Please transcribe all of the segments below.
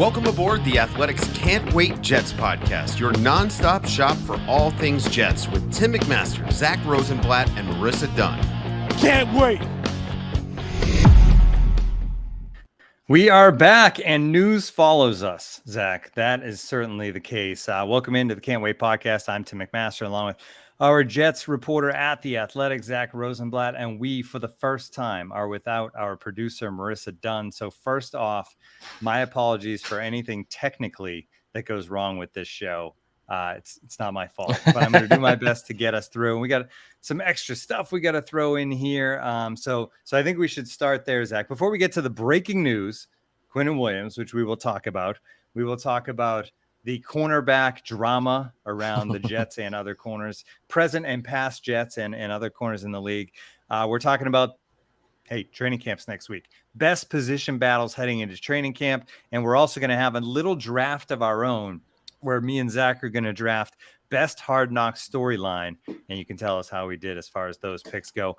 Welcome aboard the Athletics Can't Wait Jets podcast, your nonstop shop for all things Jets with Tim McMaster, Zack Rosenblatt, and Marissa Dunn. Can't wait. We are back and news follows us, Zach. That is certainly the case. Welcome into the Can't Wait podcast. I'm Tim McMaster along with our Jets reporter at the Athletic, Zack Rosenblatt, and we, for the first time, are without our producer, Marissa Dunn. So first off, my apologies for anything technically that goes wrong with this show. It's not my fault, but I'm going to do my best to get us through. And we got some extra stuff we got to throw in here. So I think we should start there, Zach. Before we get to the breaking news, Quinnen Williams, which we will talk about the cornerback drama around the Jets and other corners, present and past Jets and other corners in the league. We're talking about, training camps next week, best position battles heading into training camp. And we're also going to have a little draft of our own where me and Zach are going to draft best Hard Knocks storyline. And you can tell us how we did as far as those picks go.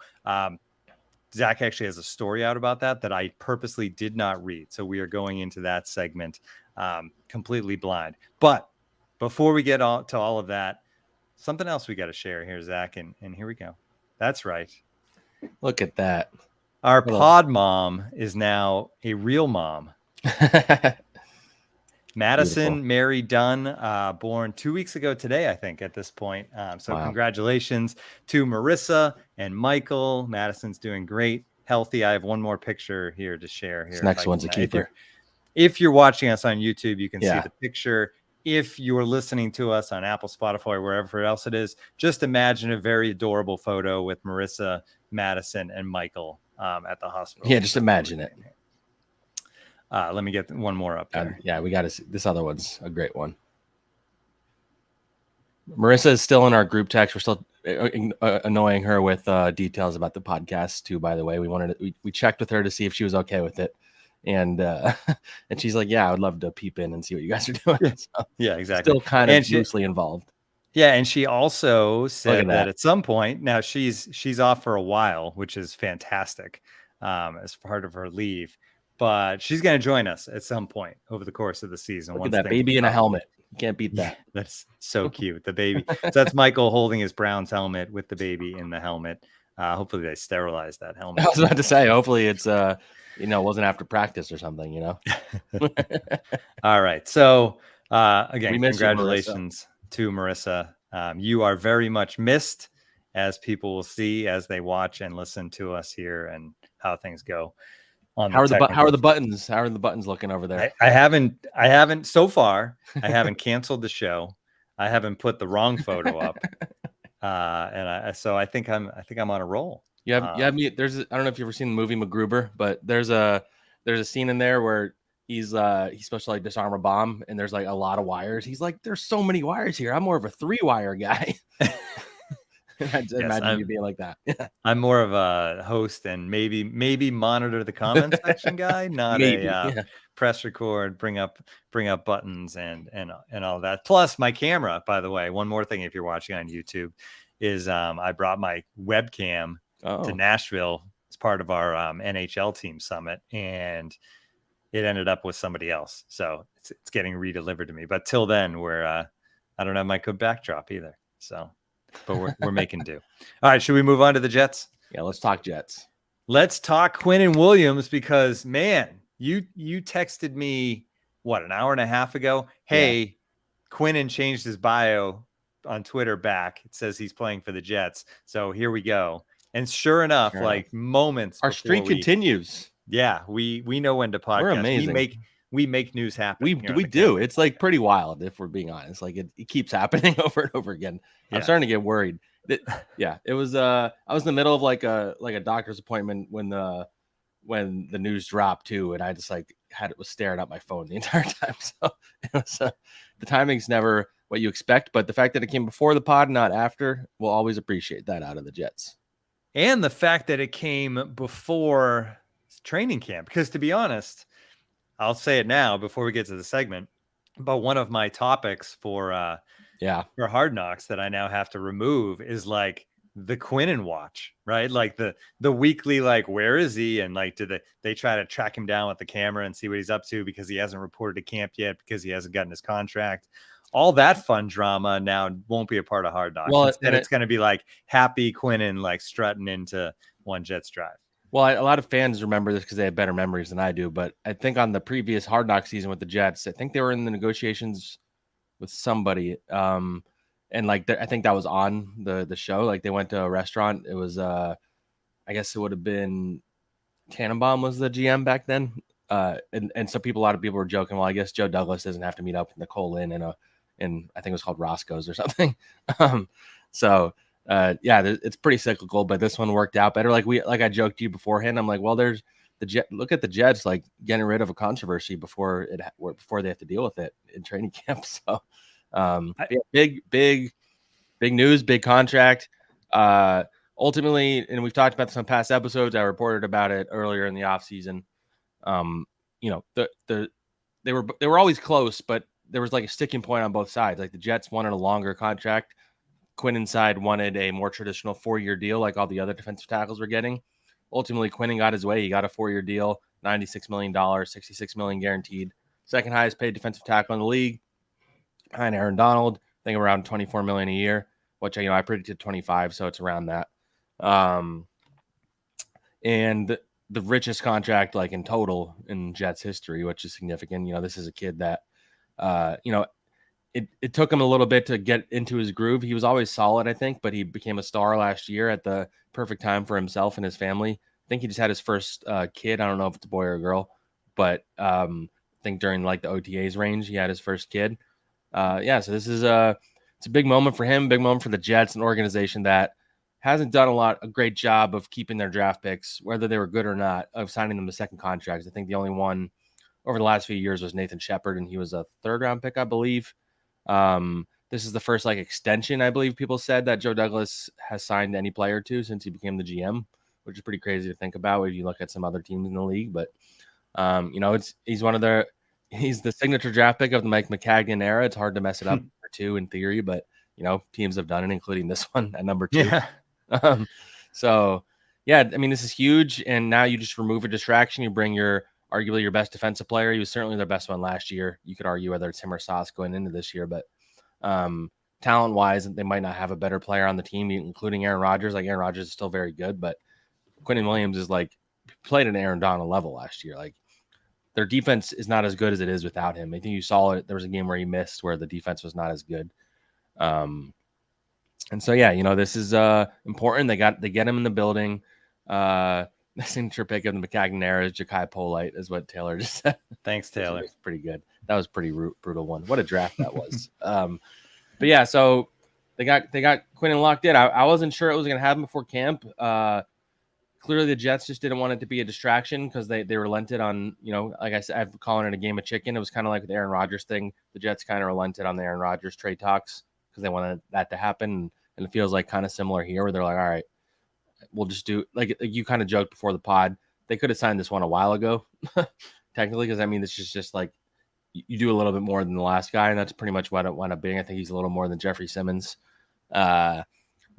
Zach actually has a story out about that I purposely did not read. So we are going into that segment completely blind. But before we get to all of that, something else we got to share here, Zach. And here we go. That's right. Look at that. Our pod mom is now a real mom. Madison Beautiful. Mary Dunn, born 2 weeks ago today, I think, at this point. So Wow. Congratulations to Marissa and Michael. Madison's doing great, healthy. I have one more picture here to share. Here, This next one's a keeper. If you're watching us on YouTube, you can see Yeah. the picture. If you're listening to us on Apple, Spotify, wherever else it is, just imagine a very adorable photo with Marissa, Madison, and Michael at the hospital. Yeah, just imagine it. Let me get one more up there. Yeah, we got to see. This other one's a great one. Marissa is still in our group text. We're still annoying her with details about the podcast too. By the way, we checked with her to see if she was okay with it, and and she's like, "Yeah, I would love to peep in and see what you guys are doing." So, Yeah, exactly. still kind of loosely involved. Yeah, and she also said that. that at some point, now she's off for a while, which is fantastic, as part of her leave. But she's going to join us at some point over the course of the season. Look at that baby in a helmet. You can't beat that. That's so cute. The baby. So that's Michael holding his Browns helmet with the baby in the helmet. Hopefully they sterilize that helmet. I was about to say, hopefully it's wasn't after practice or something, All right. So again, We miss you, congratulations to Marissa. You are very much missed, as people will see as they watch and listen to us here and how things go. How are the buttons? How are the buttons looking over there? I haven't so far. I haven't canceled the show. I haven't put the wrong photo up. So I think I'm on a roll. You have me. I don't know if you've ever seen the movie MacGruber, but there's a scene in there where he's supposed to like disarm a bomb, and there's like a lot of wires. He's like, "There's so many wires here. I'm more of a 3-wire guy." Imagine you being like that. I'm more of a host and maybe monitor the comment section guy, not press record, bring up buttons and all that. Plus my camera, by the way, one more thing, if you're watching on YouTube, is I brought my webcam to Nashville as part of our NHL team summit, and it ended up with somebody else. So it's getting redelivered to me. But till then, I don't have my good backdrop either. So. But we're making do. All right, should we move on to the Jets? Yeah, let's talk Jets. Let's talk Quinnen Williams, because man, you texted me an hour and a half ago. Hey, Quinnen changed his bio on Twitter back. It says he's playing for the Jets. So here we go. And sure enough, moments our streak continues. Yeah, we know when to podcast. We're amazing. We make news happen. We do. It's like pretty wild, if we're being honest. Like it keeps happening over and over again. Yeah. I'm starting to get worried. It was. I was in the middle of like a doctor's appointment when the news dropped too, and I just was staring at my phone the entire time. So it was, the timing's never what you expect, but the fact that it came before the pod, not after, we'll always appreciate that out of the Jets. And the fact that it came before training camp, because to be honest, I'll say it now before we get to the segment, but one of my topics for Hard Knocks that I now have to remove is like the Quinnen watch, right? Like the weekly, like, where is he? And like, do they try to track him down with the camera and see what he's up to because he hasn't reported to camp yet because he hasn't gotten his contract. All that fun drama now won't be a part of Hard Knocks. Well, instead, it's going to be like happy Quinnen like strutting into one Jets drive. Well, a lot of fans remember this because they have better memories than I do. But I think on the previous Hard Knock season with the Jets, I think they were in the negotiations with somebody. And like, I think that was on the show. Like, they went to a restaurant. It was, I guess it would have been Tannenbaum was the GM back then. And so a lot of people were joking, well, I guess Joe Douglas doesn't have to meet up with Nicole Lynn in I think it was called Roscoe's or something. It's pretty cyclical, but this one worked out better. Like I joked to you beforehand. I'm like, well, there's look at the Jets, like getting rid of a controversy before they have to deal with it in training camp. So, big news, big contract. Ultimately, and we've talked about this on past episodes. I reported about it earlier in the off season. They were always close, but there was like a sticking point on both sides. Like, the Jets wanted a longer contract. Quinnen side wanted a more traditional 4-year deal, like all the other defensive tackles were getting. Ultimately, Quinnen got his way. He got a 4-year deal, $96 million, $66 million guaranteed. Second highest paid defensive tackle in the league, behind Aaron Donald. I think around $24 million a year, which I predicted 25, so it's around that. And the richest contract, like, in total in Jets history, which is significant. This is a kid that, it took him a little bit to get into his groove. He was always solid, I think, but he became a star last year at the perfect time for himself and his family. I think he just had his first kid. I don't know if it's a boy or a girl, but I think during like the OTAs range, he had his first kid. So this is it's a big moment for him, big moment for the Jets, an organization that hasn't done a great job of keeping their draft picks, whether they were good or not, of signing them to second contracts. I think the only one over the last few years was Nathan Shepard, and he was a 3rd-round pick, I believe. This is the first like extension, I believe people said, that Joe Douglas has signed any player to since he became the GM, which is pretty crazy to think about if you look at some other teams in the league. But he's the signature draft pick of the Mike McCagnon era. It's hard to mess it up for 2 in theory, but teams have done it, including this one at number 2. Yeah. This is huge, and now you just remove a distraction. You bring arguably your best defensive player. He was certainly their best one last year. You could argue whether it's him or Sauce going into this year, but talent-wise, they might not have a better player on the team, including Aaron Rodgers. Like, Aaron Rodgers is still very good, but Quinnen Williams is like played at an Aaron Donald level last year. Like, their defense is not as good as it is without him. I think you saw it. There was a game where he missed where the defense was not as good. This is important. They get him in the building. The signature pick of the McCagnon era is Ja'Kai Polite, is what Taylor just said. Thanks, Taylor. Pretty good. That was pretty brutal one. What a draft that was. So they got Quinnen locked in. I wasn't sure it was going to happen before camp. Clearly the Jets just didn't want it to be a distraction because they relented on, like I said, I'm calling it a game of chicken. It was kind of like with the Aaron Rodgers thing. The Jets kind of relented on the Aaron Rodgers trade talks because they wanted that to happen. And it feels like kind of similar here where they're like, all right, we'll just do, like you kind of joked before the pod, they could have signed this one a while ago, technically, because this is just like you do a little bit more than the last guy, and that's pretty much what it wound up being. I think he's a little more than Jeffrey Simmons. Well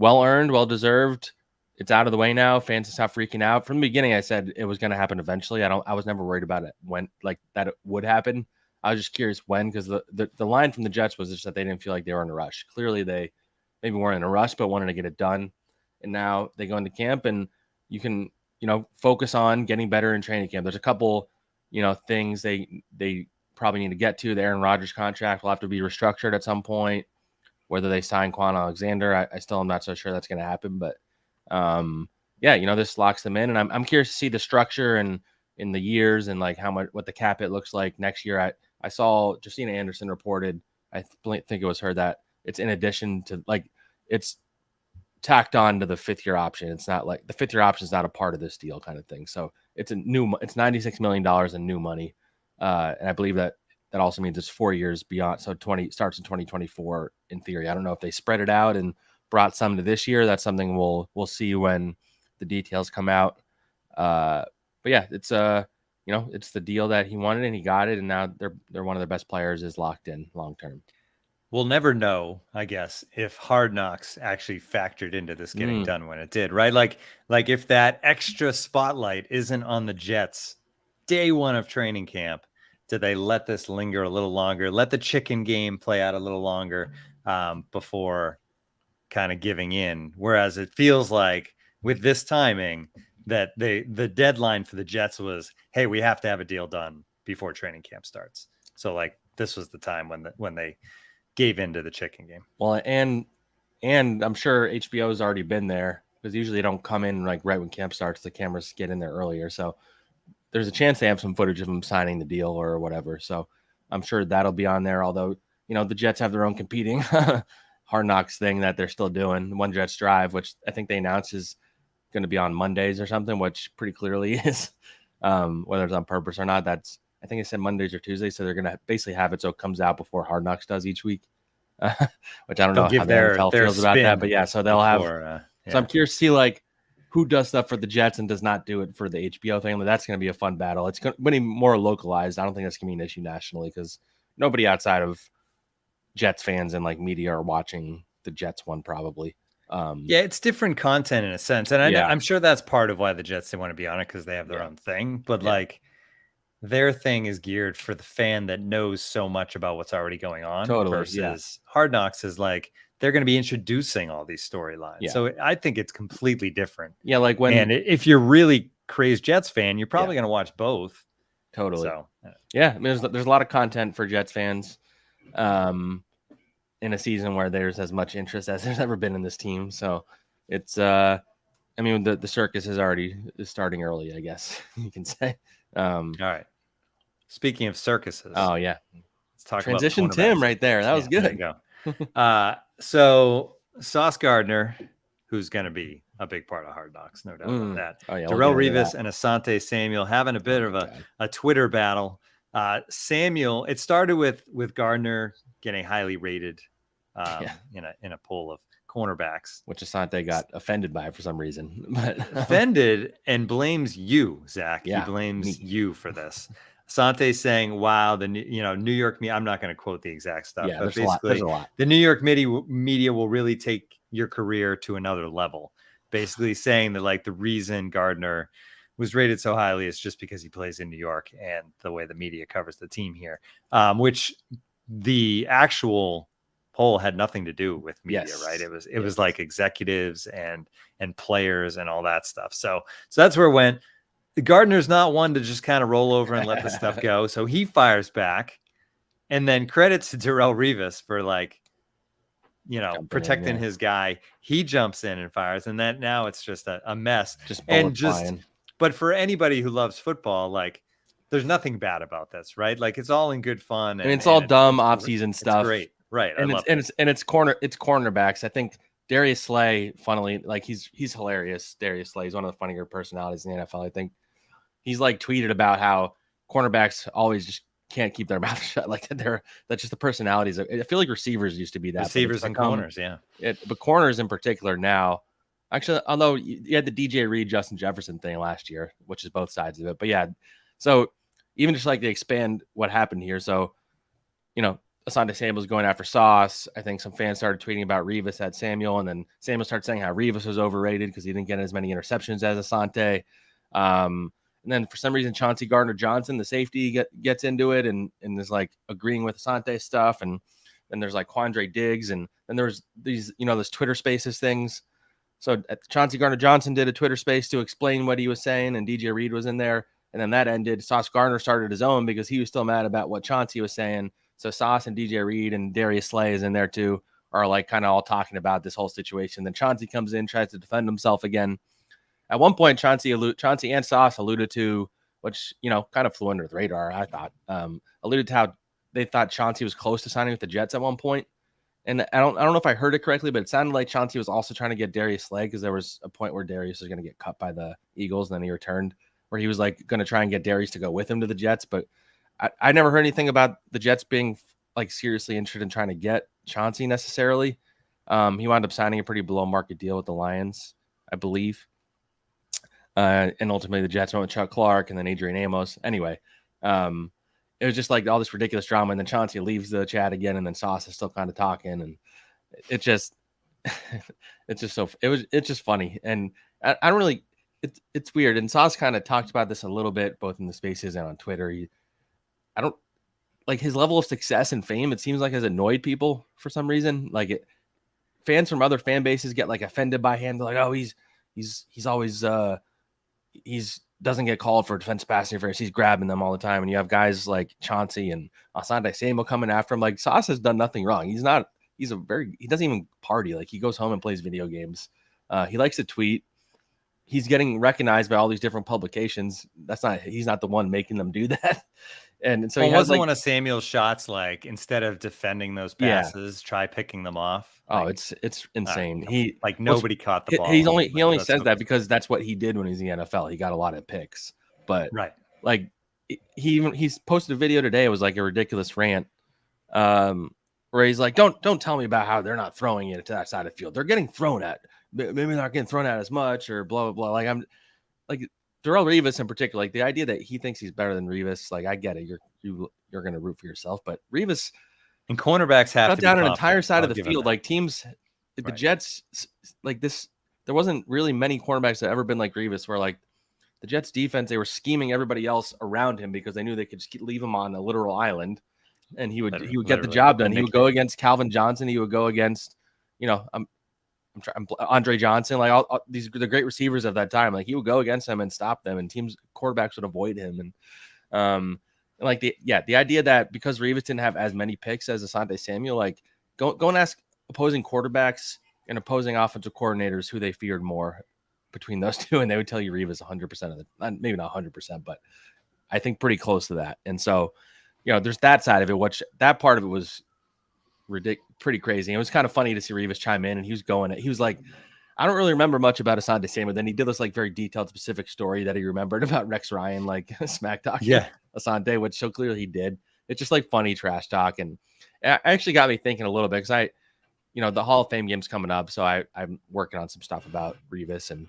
earned, well deserved. It's out of the way now. Fans stop freaking out. From the beginning, I said it was going to happen eventually. I was never worried about it when, like, that it would happen. I was just curious when, because the line from the Jets was just that they didn't feel like they were in a rush. Clearly, they maybe weren't in a rush, but wanted to get it done. And now they go into camp, and you can, focus on getting better in training camp. There's a couple, things they probably need to get to. The Aaron Rodgers contract will have to be restructured at some point. Whether they sign Quan Alexander, I still am not so sure that's going to happen. But this locks them in, and I'm curious to see the structure and in the years and like what the cap it looks like next year. I saw Justina Anderson reported, I think it was her, that it's in addition to, like, it's tacked on to the 5th-year option. It's not like the 5th-year option is not a part of this deal kind of thing. So it's it's $96 million in new money. And I believe that also means it's 4 years beyond. So starts in 2024 in theory. I don't know if they spread it out and brought some to this year. That's something we'll see when the details come out. It's it's the deal that he wanted and he got it. And now they're one of their best players is locked in long-term. we'll never know, I guess, if Hard Knocks actually factored into this getting done when it did, right? Like if that extra spotlight isn't on the Jets day one of training camp, did they let this linger a little longer, let the chicken game play out a little longer before kind of giving in? Whereas it feels like with this timing that the deadline for the Jets was, hey, we have to have a deal done before training camp starts. So like this was the time when they gave into the chicken game. Well, and I'm sure HBO's already been there because usually they don't come in like right when camp starts. The cameras get in there earlier. So there's a chance they have some footage of them signing the deal or whatever. So I'm sure that'll be on there. Although, the Jets have their own competing Hard Knocks thing that they're still doing. One Jets Drive, which I think they announced is going to be on Mondays or something, which pretty clearly is, whether it's on purpose or not. I think they said Mondays or Tuesdays, so they're going to basically have it so it comes out before Hard Knocks does each week, which I don't know how the NFL feels about that. But yeah, so they'll have. So I'm curious to see like who does stuff for the Jets and does not do it for the HBO thing. That's going to be a fun battle. It's going to be more localized. I don't think that's going to be an issue nationally because nobody outside of Jets fans and like media are watching the Jets one probably. Yeah, it's different content in a sense, and I'm sure that's part of why the Jets they want to be on it because they have their own thing. But like. Their thing is geared for the fan that knows so much about what's already going on versus Hard Knocks is like they're going to be introducing all these storylines. Yeah. So I think it's completely different. Yeah, like if you're really crazed Jets fan, you're probably going to watch both. Totally. So yeah, I mean, there's a lot of content for Jets fans in a season where there's as much interest as there's ever been in this team. So it's I mean the circus is starting early, I guess you can say. All right. Speaking of circuses. Oh, yeah. Let's talk Transition about Tim right there. That was good. There you go. So Sauce Gardner, who's going to be a big part of Hard Knocks, no doubt about that. Oh, yeah, Darrelle Revis and Asante Samuel having a bit of a Twitter battle. Samuel, it started with Gardner getting highly rated in a poll of cornerbacks, which Asante got offended by for some reason. But offended and blames you, Zach. Yeah, he blames you for this. Asante saying, "Wow, the New York media." I'm not going to quote the exact stuff, but basically, there's a lot. The New York media will really take your career to another level. Basically, saying that like the reason Gardner was rated so highly is just because he plays in New York and the way the media covers the team here, which the actual poll had nothing to do with media, right? It was like executives and players and all that stuff. So that's where it went. Gardner's not one to just kind of roll over and let the stuff go. So he fires back, and then credits to Darrelle Revis for like, protecting his guy. He jumps in and fires, and then now it's just a mess. But for anybody who loves football, like there's nothing bad about this, right? Like it's all in good fun. And it's all dumb off-season stuff. It's great. Right. It's cornerbacks. I think Darius Slay, funnily, like he's hilarious. Darius Slay is one of the funnier personalities in the NFL. I think he's like tweeted about how cornerbacks always just can't keep their mouth shut. Like that's just the personalities. I feel like receivers used to be that. Receivers and corners, yeah. But corners in particular now. Actually, although you had the DJ Reed, Justin Jefferson thing last year, which is both sides of it. But yeah, so even just like to expand what happened here. So, Asante Samuel's going after Sauce. I think some fans started tweeting about Revis at Samuel, and then Samuel started saying how Revis was overrated because he didn't get as many interceptions as Asante. And then for some reason, Chauncey Gardner-Johnson, the safety, gets into it and is like agreeing with Asante stuff. And then there's like Quandre Diggs, and then there's these, those Twitter Spaces things. So Chauncey Gardner-Johnson did a Twitter Space to explain what he was saying, and DJ Reed was in there. And then that ended. Sauce Gardner started his own because he was still mad about what Chauncey was saying. So Sauce and DJ Reed and Darius Slay is in there too, are like kind of all talking about this whole situation. Then Chauncey comes in, tries to defend himself again. At one point, Chauncey and Sauce alluded to, which, kind of flew under the radar, I thought, alluded to how they thought Chauncey was close to signing with the Jets at one point. And I don't know if I heard it correctly, but it sounded like Chauncey was also trying to get Darius Slay because there was a point where Darius was going to get cut by the Eagles, and then he returned, where he was like going to try and get Darius to go with him to the Jets. But I never heard anything about the Jets being like seriously interested in trying to get Chauncey necessarily. He wound up signing a pretty below market deal with the Lions, I believe. And ultimately the Jets went with Chuck Clark and then Adrian Amos. Anyway, it was just like all this ridiculous drama. And then Chauncey leaves the chat again, and then Sauce is still kind of talking, and it just, it's just funny. And I don't really, it's weird. And Sauce kind of talked about this a little bit, both in the spaces and on Twitter. I don't like his level of success and fame. It seems like has annoyed people for some reason. Like fans from other fan bases get like offended by him. They're like, oh, he's always, he's doesn't get called for defense pass interference. He's grabbing them all the time. And you have guys like Chauncey and Asante Samuel coming after him. Like Sauce has done nothing wrong. He doesn't even party. Like he goes home and plays video games. He likes to tweet. He's getting recognized by all these different publications. He's not the one making them do that. And so he wasn't one of Samuel's shots, like instead of defending those passes, try picking them off. Oh, it's insane. Nobody caught the ball. He only says that because that's what he did when he was in the NFL. He got a lot of picks, but like he's posted a video today. It was like a ridiculous rant, where he's like, don't tell me about how they're not throwing it to that side of the field. They're getting thrown at. Maybe they're not getting thrown at as much, or blah blah blah. Like I'm like Darrelle Revis in particular. Like the idea that he thinks he's better than Revis. Like I get it. You're going to root for yourself, but Revis. And cornerbacks have to down an entire side of the field. Like teams, the Jets, like this, there wasn't really many cornerbacks that ever been like Revis, where like the Jets defense, they were scheming everybody else around him because they knew they could just leave him on a literal island, and he would get the job done. He would go against Calvin Johnson. He would go against, Andre Johnson, like all these the great receivers of that time. Like he would go against them and stop them, and quarterbacks would avoid him. And like the idea that because Revis didn't have as many picks as Asante Samuel, like go and ask opposing quarterbacks and opposing offensive coordinators who they feared more between those two, and they would tell you Revis 100% of the, maybe not 100%, but I think pretty close to that. And so, there's that side of it, which that part of it was pretty crazy. And it was kind of funny to see Revis chime in, and he was like, I don't really remember much about Asante Samuel. Then he did this like very detailed, specific story that he remembered about Rex Ryan, like smack talking Asante, which so clearly he did. It's just like funny trash talk. And it actually got me thinking a little bit, because the Hall of Fame game's coming up. So I'm working on some stuff about Revis, and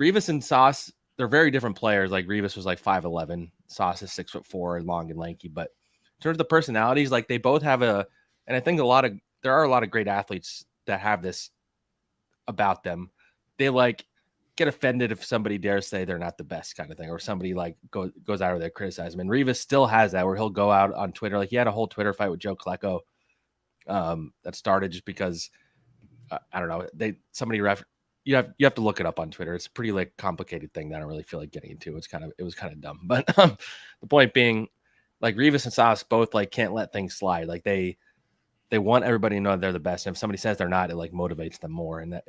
Revis and Sauce, they're very different players. Like Revis was like 5'11", Sauce is 6'4" and long and lanky. But in terms of the personalities, like they both have and I think there are a lot of great athletes that have this about them. They like get offended if somebody dares say they're not the best kind of thing, or somebody like goes out of there criticizing them. And Revis still has that, where he'll go out on Twitter. Like he had a whole Twitter fight with Joe Klecko that started just because I don't know, you have to look it up on Twitter. It's a pretty like complicated thing that I don't really feel like getting into. It was kind of dumb. But the point being, like Revis and Sauce both like can't let things slide. Like they want everybody to know they're the best. And if somebody says they're not, it like motivates them more. And I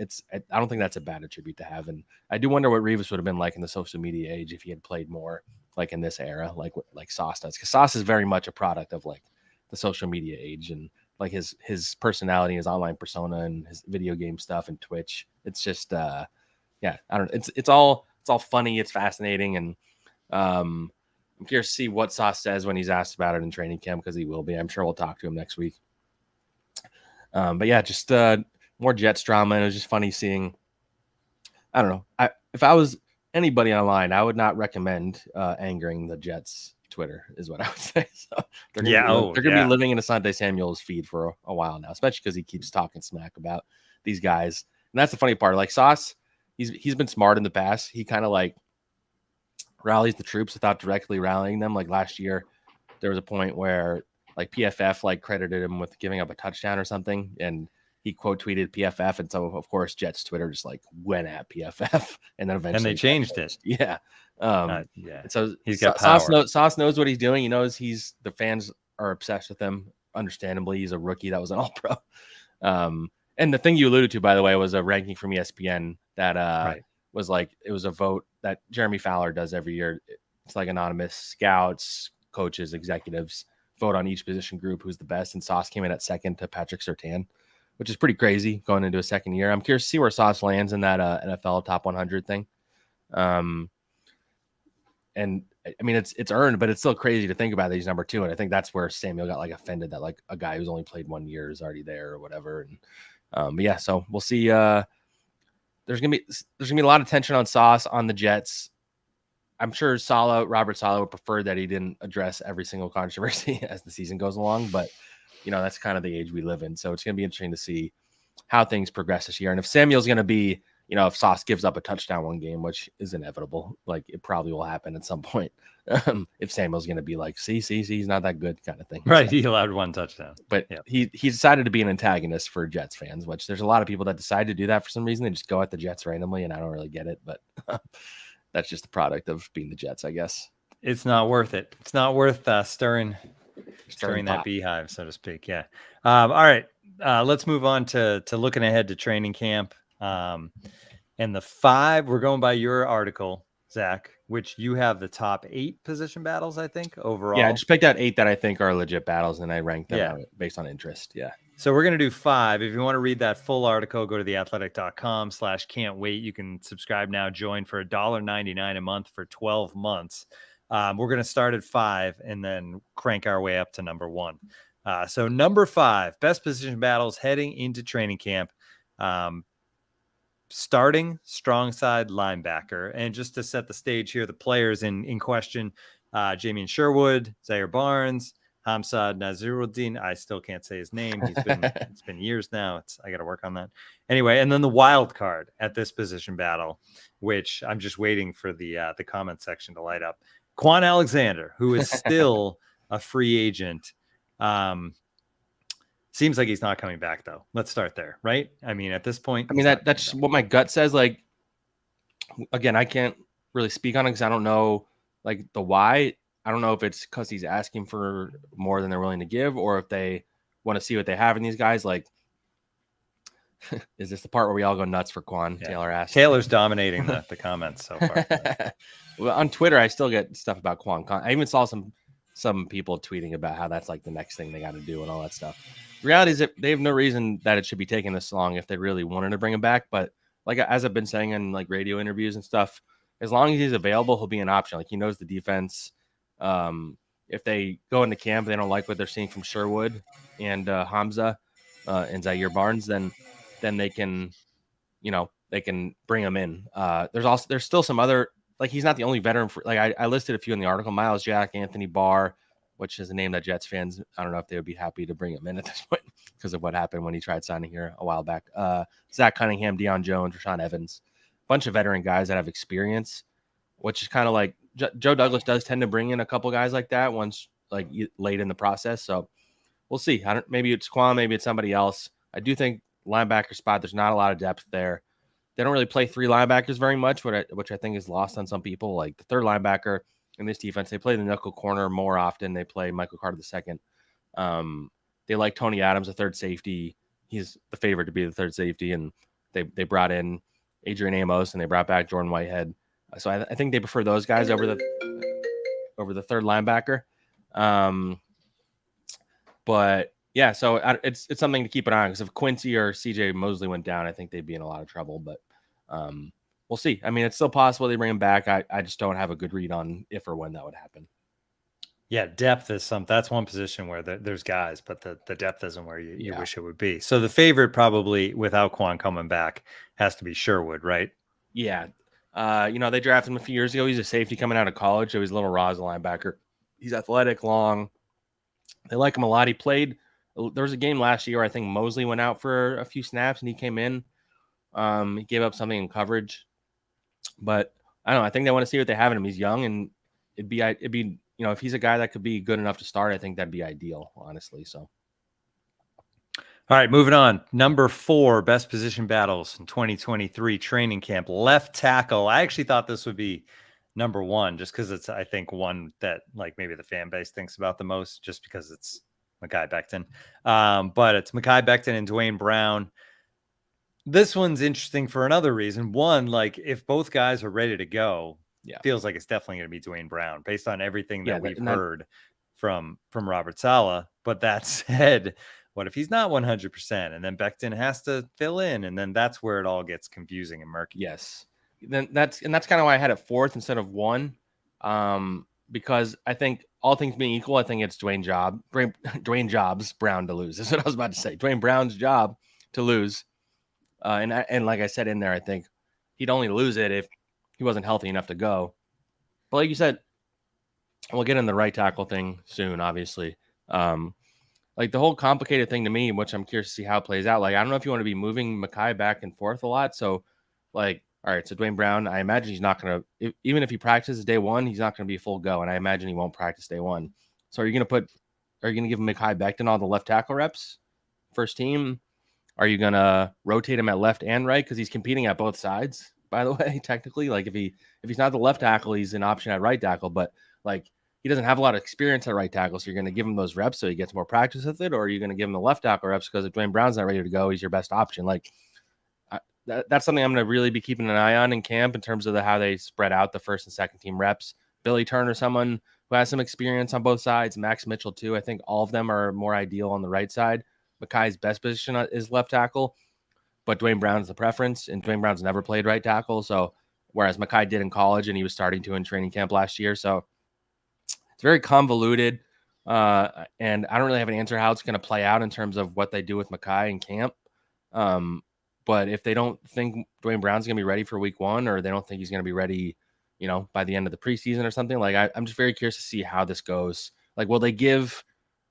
don't think that's a bad attribute to have. And I do wonder what Revis would have been like in the social media age if he had played more like in this era, like Sauce does. Because Sauce is very much a product of like the social media age, and like his personality, his online persona, and his video game stuff and Twitch. It's just I don't know. It's all funny. It's fascinating. And I'm curious to see what Sauce says when he's asked about it in training camp, because he will be. I'm sure we'll talk to him next week. But yeah, just more Jets drama. And it was just funny seeing, I don't know. If I was anybody online, I would not recommend angering the Jets Twitter, is what I would say. So they're going to be living in Asante Samuel's feed for a while now, especially because he keeps talking smack about these guys. And that's the funny part. Like Sauce, he's been smart in the past. He kind of like rallies the troops without directly rallying them. Like last year, there was a point where like PFF like credited him with giving up a touchdown or something, and he quote tweeted PFF, and so of course Jets Twitter just like went at PFF, and then eventually they changed it. Yeah. So he's got power. Sauce knows what he's doing. He knows the fans are obsessed with him. Understandably, he's a rookie that was an All-Pro. And the thing you alluded to, by the way, was a ranking from ESPN that was like, it was a vote that Jeremy Fowler does every year. It's like anonymous scouts, coaches, executives vote on each position group who's the best, and Sauce came in at second to Patrick Surtain, which is pretty crazy going into a second year. I'm curious to see where Sauce lands in that NFL top 100 thing. And I mean, it's earned, but it's still crazy to think about that he's number 2. And I think that's where Samuel got like offended that like a guy who's only played 1 year is already there or whatever. And but yeah, so we'll see. There's gonna be a lot of tension on Sauce on the Jets. I'm sure Robert Saleh would prefer that he didn't address every single controversy as the season goes along, but that's kind of the age we live in. So it's going to be interesting to see how things progress this year. And if Samuel's going to be, if Sauce gives up a touchdown one game, which is inevitable, like it probably will happen at some point. If Samuel's going to be like, see, he's not that good kind of thing. Right. So, he allowed one touchdown, but he decided to be an antagonist for Jets fans, which there's a lot of people that decide to do that for some reason. They just go at the Jets randomly, and I don't really get it, but that's just the product of being the Jets, I guess. It's not worth it. It's not worth stirring that beehive, so to speak. Yeah. All right. Let's move on to looking ahead to training camp. And the 5, we're going by your article, Zach, which you have the top 8 position battles, I think, overall. Yeah, I just picked out 8 that I think are legit battles, and I ranked them out based on interest. Yeah. So we're going to do 5. If you want to read that full article, go to theathletic.com/can't wait. You can subscribe now, join for $1.99 a month for 12 months. We're going to start at 5 and then crank our way up to number 1. So number 5, best position battles heading into training camp. Starting strong side linebacker. And just to set the stage here, the players in question, Jamian Sherwood, Zaire Barnes, Hamsad Naziruddin. I still can't say his name. It's been years now. I got to work on that. Anyway, and then the wild card at this position battle, which I'm just waiting for the comment section to light up. Quan Alexander, who is still a free agent. Seems like he's not coming back, though. Let's start there, right? I mean, at this point, I mean, that's what my gut says. Like, again, I can't really speak on it because I don't know, like, the why. I don't know if it's because he's asking for more than they're willing to give, or if they want to see what they have in these guys. Like, is this the part where we all go nuts for Quan? Yeah. Taylor asked. Taylor's dominating the comments so far. Well, on Twitter, I still get stuff about Quan. I even saw some people tweeting about how that's like the next thing they got to do and all that stuff. The reality is that they have no reason that it should be taking this long if they really wanted to bring him back. But like, as I've been saying in like radio interviews and stuff, as long as he's available, he'll be an option. Like, he knows the defense. If they go into camp, they don't like what they're seeing from Sherwood and Hamza and Zaire Barnes, then they can, they can bring him in. There's still some other, like, he's not the only veteran. I listed a few in the article: Miles Jack, Anthony Barr, which is a name that Jets fans, I don't know if they would be happy to bring him in at this point because of what happened when he tried signing here a while back. Zach Cunningham, Deion Jones, Rashaan Evans, bunch of veteran guys that have experience, which is kind of like Joe Douglas does tend to bring in a couple guys like that once, like, late in the process. So we'll see. Maybe it's Quan, maybe it's somebody else. I do think linebacker spot, there's not a lot of depth there. They don't really play 3 linebackers very much, which I think is lost on some people. Like, the third linebacker in this defense, they play the nickel corner more often. They play Michael Carter II. They like Tony Adams, the third safety. He's the favorite to be the third safety, and they brought in Adrian Amos and they brought back Jordan Whitehead. So I think they prefer those guys over the third linebacker. But yeah, so it's something to keep an eye on, because if Quincy or CJ Mosley went down, I think they'd be in a lot of trouble. But we'll see. I mean, it's still possible they bring him back. I just don't have a good read on if or when that would happen. Yeah, depth is that's one position where there's guys, but the depth isn't where you wish it would be. So the favorite, probably without Quan coming back, has to be Sherwood, right? Yeah. They drafted him a few years ago. He's a safety coming out of college, so he's a little raw as a linebacker. He's athletic, long. They like him a lot. He played. There was a game last year where I think Mosley went out for a few snaps and he came in. He gave up something in coverage, but I don't know. I think they want to see what they have in him. He's young, and it'd be if he's a guy that could be good enough to start, I think that'd be ideal, honestly. So. All right, moving on. Number 4, best position battles in 2023 training camp, left tackle. I actually thought this would be number 1, just because it's, I think, one that, like, maybe the fan base thinks about the most, just because it's Mekhi Becton. But it's Mekhi Becton and Dwayne Brown. This one's interesting for another reason. One, like, if both guys are ready to go, feels like it's definitely going to be Dwayne Brown based on everything that we've heard from Robert Saleh. But that said, what if he's not 100%, and then Becton has to fill in, and then that's where it all gets confusing and murky. Yes. Then that's kind of why I had it 4th instead of 1. Because I think, all things being equal, I think it's Dwayne Jobs Brown to lose. That's what I was about to say. Dwayne Brown's job to lose. And like I said in there, I think he'd only lose it if he wasn't healthy enough to go. But like you said, we'll get in the right tackle thing soon, obviously. Like the whole complicated thing to me, which I'm curious to see how it plays out. Like, I don't know if you want to be moving Mekhi back and forth a lot. So, like, all right, so Dwayne Brown, I imagine he's not going to, even if he practices day one, he's not going to be full go. And I imagine he won't practice day one. So are you going to give Mekhi Becton all the left tackle reps, first team? Are you going to rotate him at left and right? Because he's competing at both sides, by the way, technically. Like, if he's not the left tackle, he's an option at right tackle. But, like, he doesn't have a lot of experience at right tackle, so you're going to give him those reps so he gets more practice with it, or are you going to give him the left tackle reps because if Dwayne Brown's not ready to go, he's your best option? Like, that's something I'm going to really be keeping an eye on in camp in terms of how they spread out the first and second team reps. Billy Turner, someone who has some experience on both sides. Max Mitchell, too. I think all of them are more ideal on the right side. Mekhi's best position is left tackle, but Dwayne Brown's the preference, and Dwayne Brown's never played right tackle, so whereas Mekhi did in college, and he was starting to in training camp last year, so it's very convoluted, and I don't really have an answer how it's going to play out in terms of what they do with Mekhi in camp. But if they don't think Dwayne Brown's going to be ready for week one, or they don't think he's going to be ready, by the end of the preseason or something, like I'm just very curious to see how this goes. Like, will they give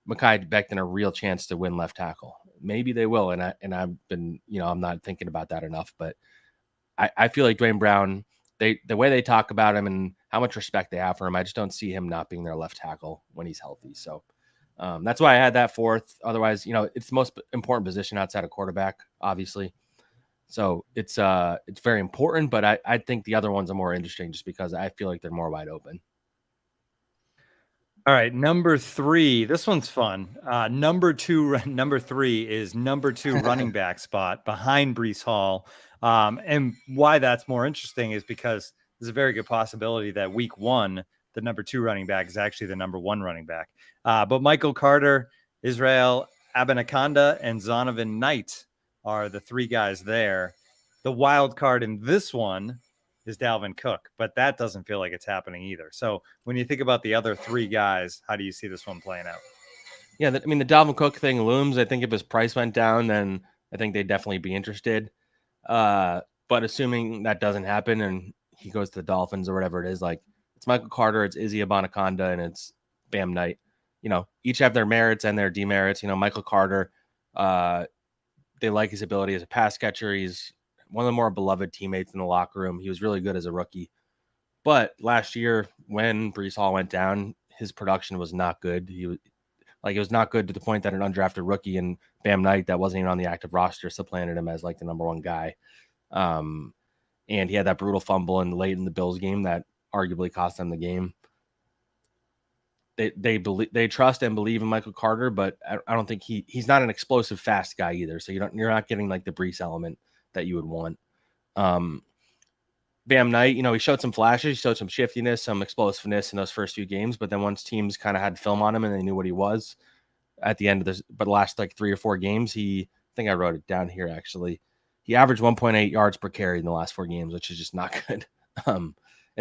Mekhi Becton a real chance to win left tackle? Maybe they will, and I've been, I'm not thinking about that enough, but I feel like Dwayne Brown, the way they talk about him and how much respect they have for him, I just don't see him not being their left tackle when he's healthy. So that's why I had that fourth. Otherwise, it's the most important position outside of quarterback, obviously. So it's very important, but I think the other ones are more interesting just because I feel like they're more wide open. All right, number 3. This one's fun. Number 3 is number 2 running back spot behind Breece Hall. And why that's more interesting is because there's a very good possibility that week 1, the number 2 running back is actually the number 1 running back. But Michael Carter, Israel Abanikanda, and Zonovan Knight are the 3 guys there. The wild card in this one is Dalvin Cook, but that doesn't feel like it's happening either. So when you think about the other 3 guys, how do you see this one playing out? Yeah, the Dalvin Cook thing looms. I think if his price went down, then I think they'd definitely be interested. But assuming that doesn't happen and he goes to the Dolphins or whatever it is, like it's Michael Carter, it's Izzy Abanikanda, and it's Bam Knight. Each have their merits and their demerits. Michael Carter, they like his ability as a pass catcher. He's one of the more beloved teammates in the locker room. He was really good as a rookie. But last year, when Breece Hall went down, his production was not good. It was not good to the point that an undrafted rookie and Bam Knight that wasn't even on the active roster supplanted him as like the number 1 guy. And he had that brutal fumble late in the Bills game that arguably cost them the game. They trust and believe in Michael Carter, but I don't think he's not an explosive fast guy either. So you're not getting like the Breece element that you would want. Bam Knight, he showed some flashes, he showed some shiftiness, some explosiveness in those first few games, but then once teams kind of had film on him and they knew what he was at the end of this, but the last like 3 or 4 games, I think I wrote it down here actually. He averaged 1.8 yards per carry in the last 4 games, which is just not good. And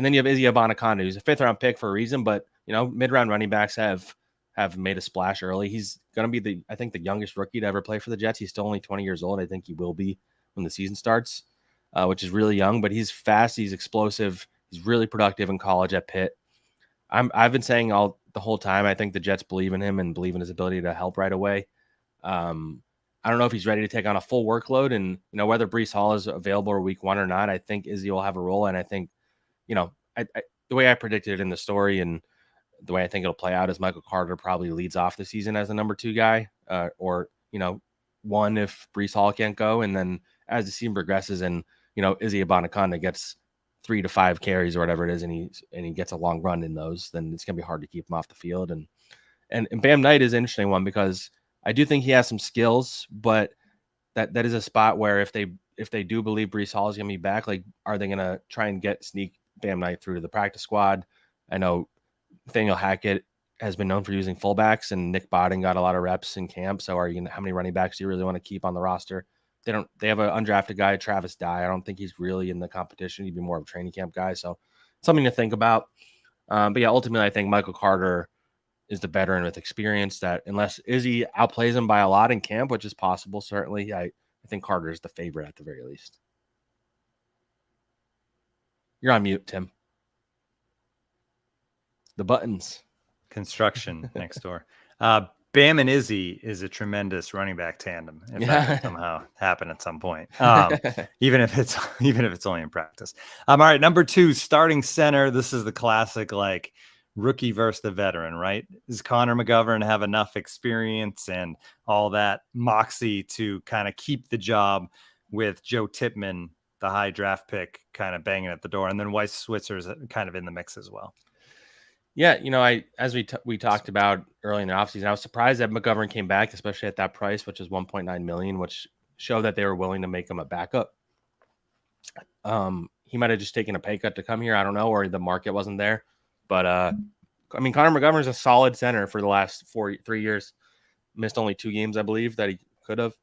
then you have Izzy Abanikanda, who's a 5th-round pick for a reason, but mid-round running backs have made a splash early. He's going to be I think the youngest rookie to ever play for the Jets. He's still only 20 years old. I think he will be when the season starts, which is really young, but he's fast. He's explosive. He's really productive in college at Pitt. I've been saying the whole time, I think the Jets believe in him and believe in his ability to help right away. I don't know if he's ready to take on a full workload, and whether Breece Hall is available or week 1 or not, I think Izzy will have a role. And I think, the way I predicted it in the story and the way I think it'll play out is Michael Carter probably leads off the season as the number 2 guy, or 1 if Breece Hall can't go. And then as the season progresses and, Izzy Abanikanda gets 3 to 5 carries or whatever it is, and he gets a long run in those, then it's going to be hard to keep him off the field. And Bam Knight is an interesting one because I do think he has some skills, but that is a spot where if they do believe Breece Hall is going to be back, like, are they going to try and sneak Bam Knight through to the practice squad? I know Nathaniel Hackett has been known for using fullbacks, and Nick Bodden got a lot of reps in camp. So how many running backs do you really want to keep on the roster? They have an undrafted guy, Travis Dye. I don't think he's really in the competition. He'd be more of a training camp guy. So something to think about. But yeah, ultimately, I think Michael Carter is the veteran with experience that unless Izzy outplays him by a lot in camp, which is possible, certainly, I think Carter is the favorite at the very least. You're on mute, Tim. the buttons. Construction next door. Bam and Izzy is a tremendous running back tandem. If that could somehow happen at some point, even if it's only in practice. All right, number 2, starting center. This is the classic like rookie versus the veteran, right? Does Connor McGovern have enough experience and all that moxie to kind of keep the job with Joe Tippmann, the high draft pick, kind of banging at the door, and then Weiss Switzer's kind of in the mix as well? Yeah, as we talked about early in the offseason, I was surprised that McGovern came back, especially at that price, which is $1.9 million, which showed that they were willing to make him a backup. He might have just taken a pay cut to come here. I don't know, or the market wasn't there. But Connor McGovern's a solid center for the last 3 years. Missed only 2 games, I believe, that he could have.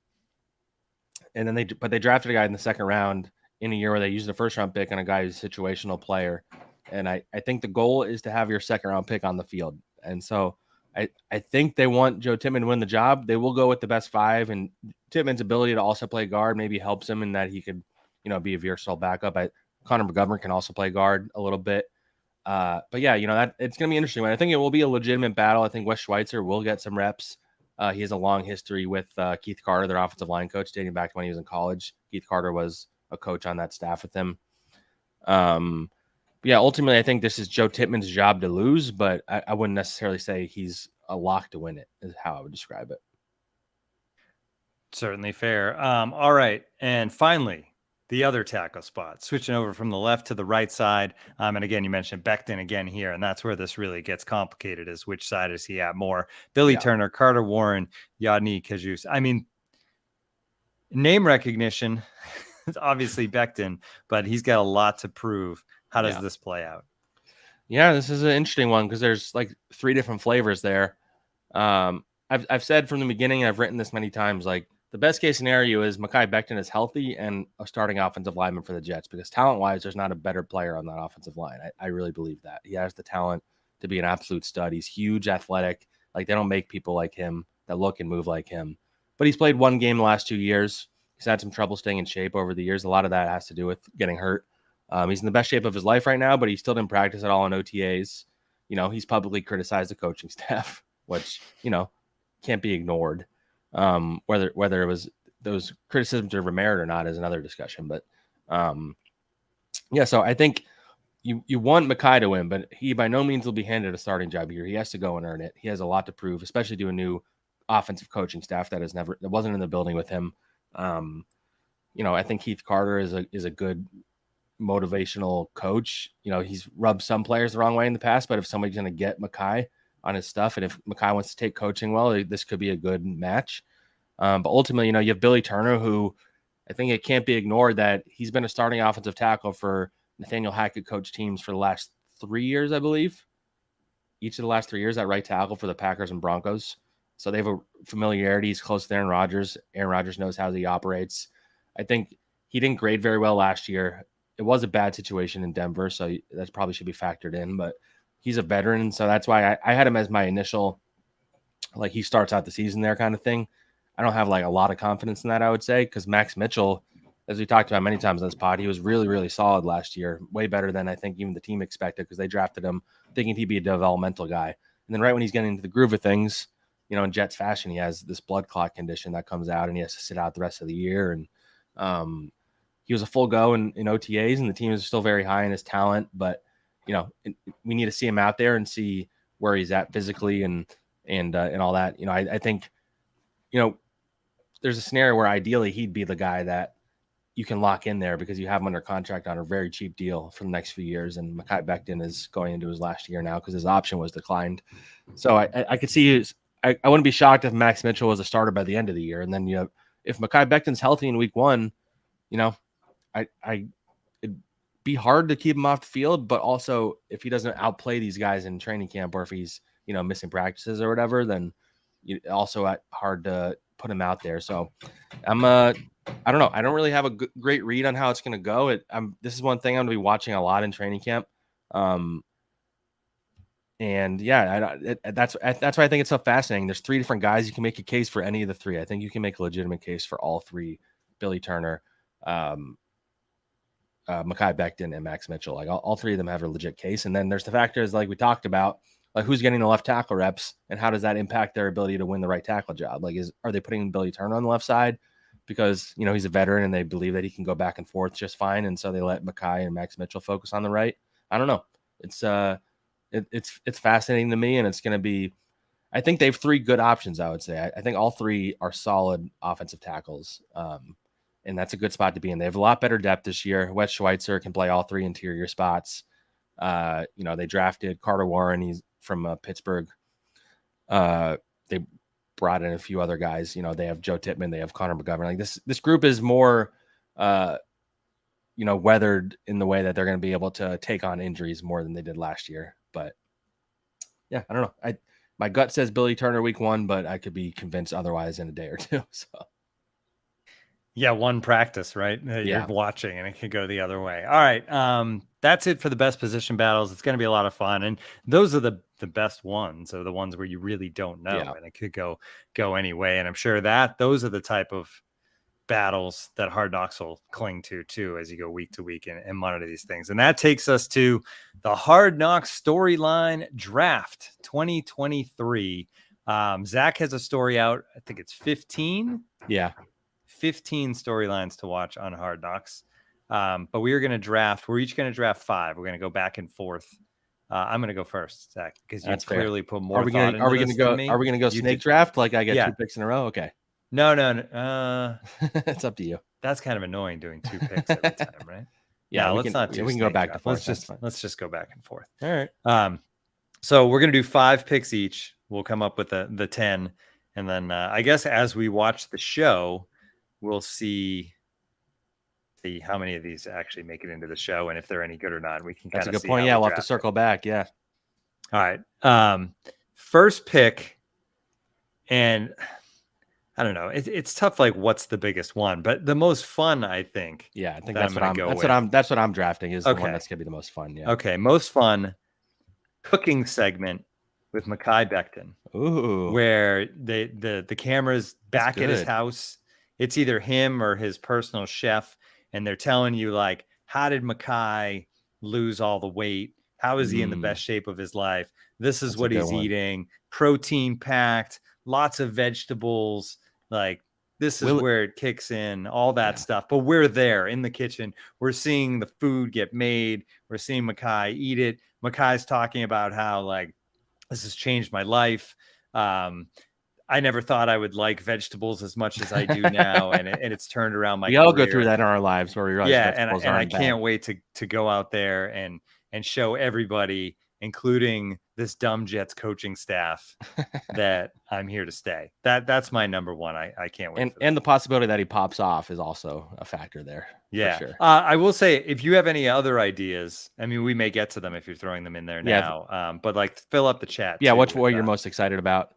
And then they drafted a guy in the second round in a year where they used a first round pick on a guy who's a situational player. And I think the goal is to have your second round pick on the field. And so I think they want Joe Tippmann to win the job. They will go with the best 5, and Tippmann's ability to also play guard maybe helps him in that he could, be a versatile backup. Connor McGovern can also play guard a little bit. But yeah, that it's going to be interesting. I think it will be a legitimate battle. I think Wes Schweitzer will get some reps. He has a long history with Keith Carter, their offensive line coach, dating back to when he was in college. Keith Carter was a coach on that staff with him. Yeah, ultimately, I think this is Joe Tippmann's job to lose, but I wouldn't necessarily say he's a lock to win it, is how I would describe it. Certainly fair. All right. And finally, the other tackle spot, switching over from the left to the right side. And again, you mentioned Becton again here, and that's where this really gets complicated, is which side is he at more? Billy Turner, Carter Warren, Yadni Kajus. I mean, name recognition, it's obviously Becton, but he's got a lot to prove. How does this play out? Yeah, this is an interesting one because there's like 3 different flavors there. I've said from the beginning, I've written this many times, like the best case scenario is Mekhi Becton is healthy and a starting offensive lineman for the Jets, because talent-wise, there's not a better player on that offensive line. I really believe that. He has the talent to be an absolute stud. He's huge, athletic. Like, they don't make people like him that look and move like him. But he's played 1 game the last 2 years. He's had some trouble staying in shape over the years. A lot of that has to do with getting hurt. He's in the best shape of his life right now, but he still didn't practice at all in OTAs. He's publicly criticized the coaching staff, which, can't be ignored. Whether it was those criticisms are merit or not is another discussion. But so I think you want Mekhi to win, but he by no means will be handed a starting job here. He has to go and earn it. He has a lot to prove, especially to a new offensive coaching staff that wasn't in the building with him. I think Keith Carter is a good motivational coach. He's rubbed some players the wrong way in the past, but if somebody's going to get Mekhi on his stuff, and if Mekhi wants to take coaching well, this could be a good match. But ultimately, you have Billy Turner, who I think it can't be ignored that he's been a starting offensive tackle for Nathaniel Hackett coach teams for the last 3 years, I believe. Each of the last 3 years at right tackle for the Packers and Broncos. So they have a familiarity. He's close to Aaron Rodgers. Aaron Rodgers knows how he operates. I think he didn't grade very well last year. It was a bad situation in Denver, so that probably should be factored in. But he's a veteran, so that's why I had him as my initial, like, he starts out the season there kind of thing. I don't have like a lot of confidence in that, I would say, because Max Mitchell, as we talked about many times on this pod, he was really, really solid last year, way better than I think even the team expected, because they drafted him thinking he'd be a developmental guy. And then right when he's getting into the groove of things, in Jets fashion, he has this blood clot condition that comes out, and he has to sit out the rest of the year. And he was a full go in OTAs, and the team is still very high in his talent. But, we need to see him out there and see where he's at physically and all that. I think, there's a scenario where ideally he'd be the guy that you can lock in there because you have him under contract on a very cheap deal for the next few years. And Mekhi Becton is going into his last year now because his option was declined. So I could see I wouldn't be shocked if Max Mitchell was a starter by the end of the year. And then, if Mekhi Becton's healthy in week 1, it'd be hard to keep him off the field, but also if he doesn't outplay these guys in training camp, or if he's, missing practices or whatever, then also hard to put him out there. So I don't know. I don't really have a great read on how it's going to go. This is one thing I'm going to be watching a lot in training camp. And yeah, that's why I think it's so fascinating. There's 3 different guys. You can make a case for any of the 3. I think you can make a legitimate case for all 3. Billy Turner, Mekhi Becton and Max Mitchell. Like all three of them have a legit case. And then there's the factors like we talked about, like who's getting the left tackle reps and how does that impact their ability to win the right tackle job? Like, are they putting Billy Turner on the left side because, you know, he's a veteran and they believe that he can go back and forth just fine. And so they let Mekhi and Max Mitchell focus on the right. I don't know. It's fascinating to me. And it's going to be, I think they have three good options. I would say, I think all three are solid offensive tackles. And that's a good spot to be in. They have a lot better depth this year. Wes Schweitzer can play all three interior spots. You know, they drafted Carter Warren. He's from Pittsburgh. They brought in a few other guys. You know, they have Joe Tippmann. They have Connor McGovern. Like this group is more, you know, weathered in the way that they're going to be able to take on injuries more than they did last year. But yeah, I don't know. My gut says Billy Turner week 1, but I could be convinced otherwise in a day or two. So. Yeah, one practice, right? You're watching, and it could go the other way. All right, that's it for the best position battles. It's going to be a lot of fun, and those are the best ones, or the ones where you really don't know, and it could go any way. And I'm sure that those are the type of battles that Hard Knocks will cling to too as you go week to week and monitor these things. And that takes us to the Hard Knocks storyline draft 2023. Zach has a story out. I think it's 15. Yeah. 15 storylines to watch on Hard Knocks. But we're going to draft. We're each going to draft 5. We're going to go back and forth. I'm going to go first, Zach, because you clearly put more thought into this than me. Are we going to go snake draft? Like I get 2 picks in a row? Okay. No. It's up to you. That's kind of annoying doing 2 picks every time, right? Yeah, let's not do. We can go back to forth. Let's just go back and forth. All right. So we're going to do 5 picks each. We'll come up with the 10, and then I guess as we watch the show, we'll see how many of these actually make it into the show and if they're any good or not. We can kind of see. That's a good point. Yeah, we'll have to circle back. Yeah. All right. First pick, and I don't know. It's tough. Like, what's the biggest one? But the most fun, I think. Yeah, I think that's what I'm drafting is the one that's gonna be the most fun. Yeah. Okay, most fun cooking segment with Mekhi Becton. Ooh. Where the camera's back at his house. It's either him or his personal chef, and they're telling you, like, how did Mekhi lose all the weight? How is he in the best shape of his life? This is what he's eating. Protein packed, lots of vegetables. Like, this is where it kicks in, all that stuff. But we're there in the kitchen. We're seeing the food get made. We're seeing Mekhi eat it. Mekhi's talking about how, like, this has changed my life. I never thought I would like vegetables as much as I do now, and it's turned around my career. We all go through that in our lives where we realize vegetables and I can't wait to go out there and show everybody, including this dumb Jets coaching staff, that I'm here to stay. That's my number one. I can't wait. And the possibility that he pops off is also a factor there. Yeah, for sure. I will say, if you have any other ideas, I mean, we may get to them if you're throwing them in there now. But like, fill up the chat. Yeah, what you're most excited about?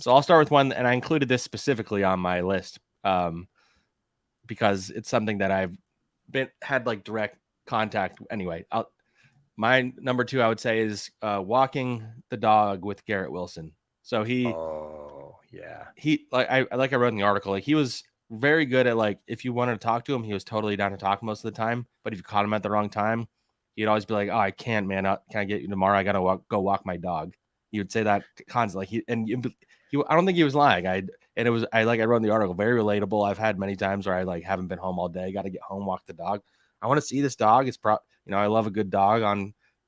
So I'll start with one, and I included this specifically on my list because it's something that I've had like direct contact. Anyway, my number 2, I would say, is walking the dog with Garrett Wilson. So he like I wrote in the article, like he was very good at, like, if you wanted to talk to him, he was totally down to talk most of the time. But if you caught him at the wrong time, he'd always be like, "Oh, I can't, man. Can I get you tomorrow? I gotta go walk my dog." He would say that constantly. I don't think he was lying. I wrote in the article, very relatable. I've had many times where I like haven't been home all day, got to get home, walk the dog. I want to see this dog. It's I love a good dog